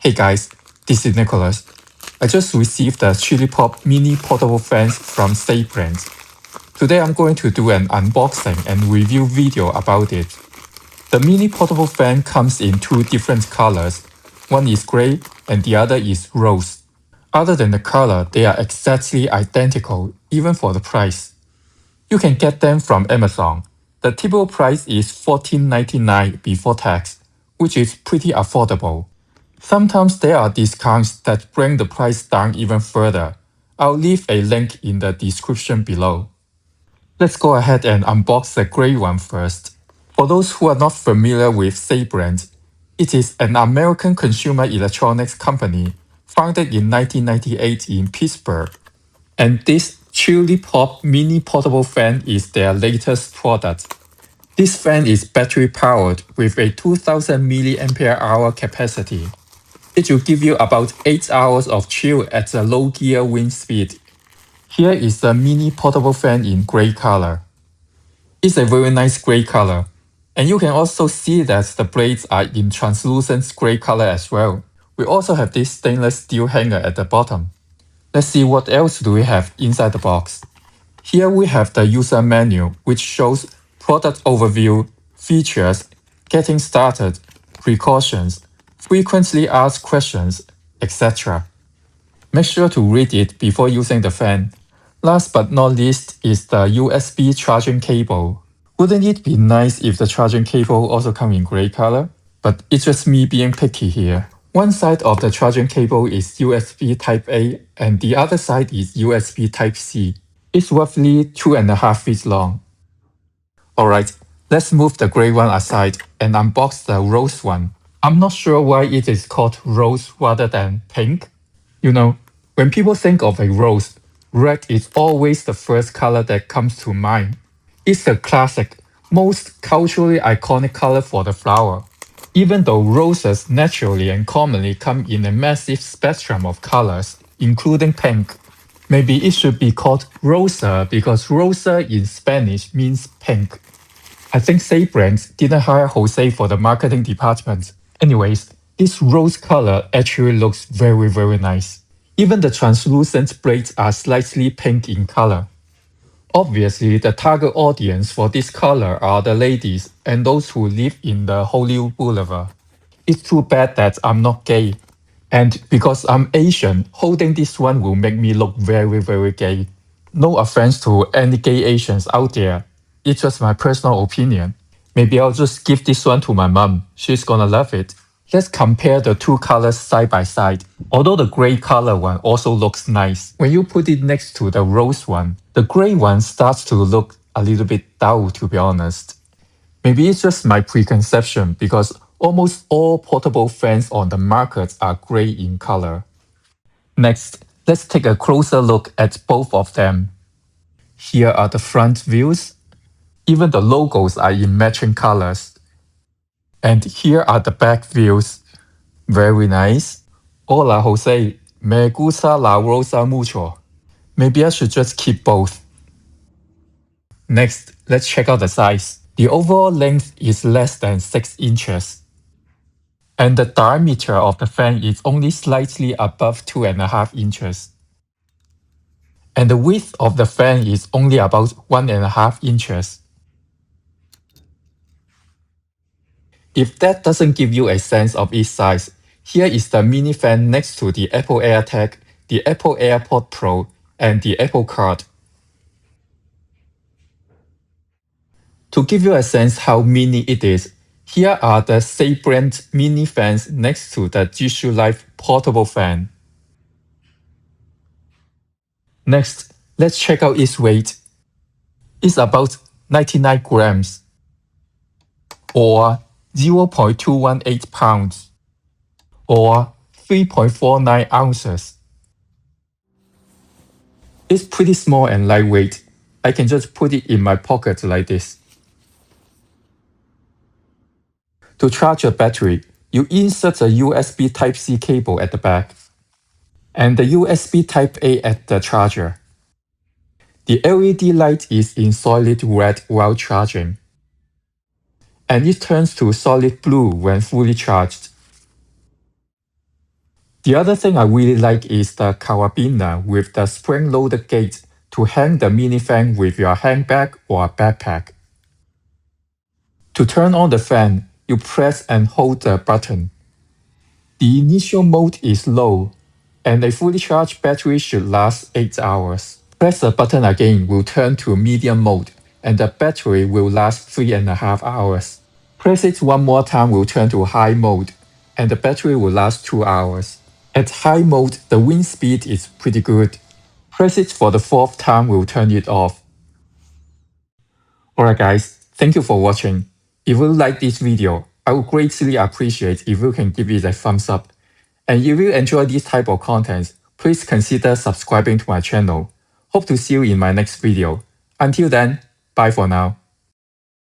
Hey guys, this is Nicholas. I just received the ChillyPop Mini portable fans from SABRENT. Today I'm going to do an unboxing and review video about it. The mini portable fan comes in two different colors. One is gray and the other is rose. Other than the color, they are exactly identical, even for the price. You can get them from Amazon. The typical price is $14.99 before tax, which is pretty affordable. Sometimes there are discounts that bring the price down even further. I'll leave a link in the description below. Let's go ahead and unbox the gray one first. For those who are not familiar with SABRENT, it is an American consumer electronics company founded in 1998 in Pittsburgh. And this ChillyPop Mini portable fan is their latest product. This fan is battery powered with a 2000 mAh capacity. It will give you about 8 hours of chill at a low gear wind speed. Here is the mini portable fan in grey color. It's a very nice grey color, and you can also see that the blades are in translucent grey color as well. We also have this stainless steel hanger at the bottom. Let's see what else do we have inside the box. Here we have the user menu, which shows product overview, features, getting started, precautions, frequently asked questions, etc. Make sure to read it before using the fan. Last but not least is the USB charging cable. Wouldn't it be nice if the charging cable also come in grey color? But it's just me being picky here. One side of the charging cable is USB Type-A and the other side is USB Type-C. It's roughly 2.5 feet long. Alright, let's move the grey one aside and unbox the rose one. I'm not sure why it is called rose rather than pink. You know, when people think of a rose, red is always the first color that comes to mind. It's the classic, most culturally iconic color for the flower. Even though roses naturally and commonly come in a massive spectrum of colors, including pink. Maybe it should be called rosa because rosa in Spanish means pink. I think SABRENT didn't hire Jose for the marketing department. Anyways, this rose color actually looks very nice. Even the translucent blades are slightly pink in color. Obviously, the target audience for this color are the ladies and those who live in the Hollywood Boulevard. It's too bad that I'm not gay. And because I'm Asian, holding this one will make me look very gay. No offense to any gay Asians out there. It's just my personal opinion. Maybe I'll just give this one to my mom. She's gonna love it. Let's compare the two colors side by side. Although the gray color one also looks nice, when you put it next to the rose one, the gray one starts to look a little bit dull, to be honest. Maybe it's just my preconception because almost all portable fans on the market are gray in color. Next, let's take a closer look at both of them. Here are the front views. Even the logos are in matching colors. And here are the back views. Very nice. Hola Jose, me gusta la rosa mucho. Maybe I should just keep both. Next, let's check out the size. The overall length is less than 6 inches. And the diameter of the fan is only slightly above 2.5 inches. And the width of the fan is only about 1.5 inches. If that doesn't give you a sense of its size, here is the mini fan next to the Apple AirTag, the Apple AirPod Pro, and the Apple Card. To give you a sense how mini it is, here are the SABRENT mini fans next to the Jisoo Life portable fan. Next, let's check out its weight. It's about 99 grams, or 0.218 pounds, or 3.49 ounces. It's pretty small and lightweight. I can just put it in my pocket like this. To charge your battery, you insert a USB Type-C cable at the back, and the USB Type-A at the charger. The LED light is in solid red while charging, and it turns to solid blue when fully charged. The other thing I really like is the carabiner with the spring-loaded gate to hang the mini fan with your handbag or backpack. To turn on the fan, you press and hold the button. The initial mode is low, and a fully charged battery should last 8 hours. Press the button again will turn to medium mode, and the battery will last 3.5 hours. Press it one more time will turn to high mode, and the battery will last 2 hours. At high mode, the wind speed is pretty good. Press it for the fourth time will turn it off. Alright guys, thank you for watching. If you like this video, I would greatly appreciate if you can give it a thumbs up. And if you enjoy this type of content, please consider subscribing to my channel. Hope to see you in my next video. Until then, bye for now.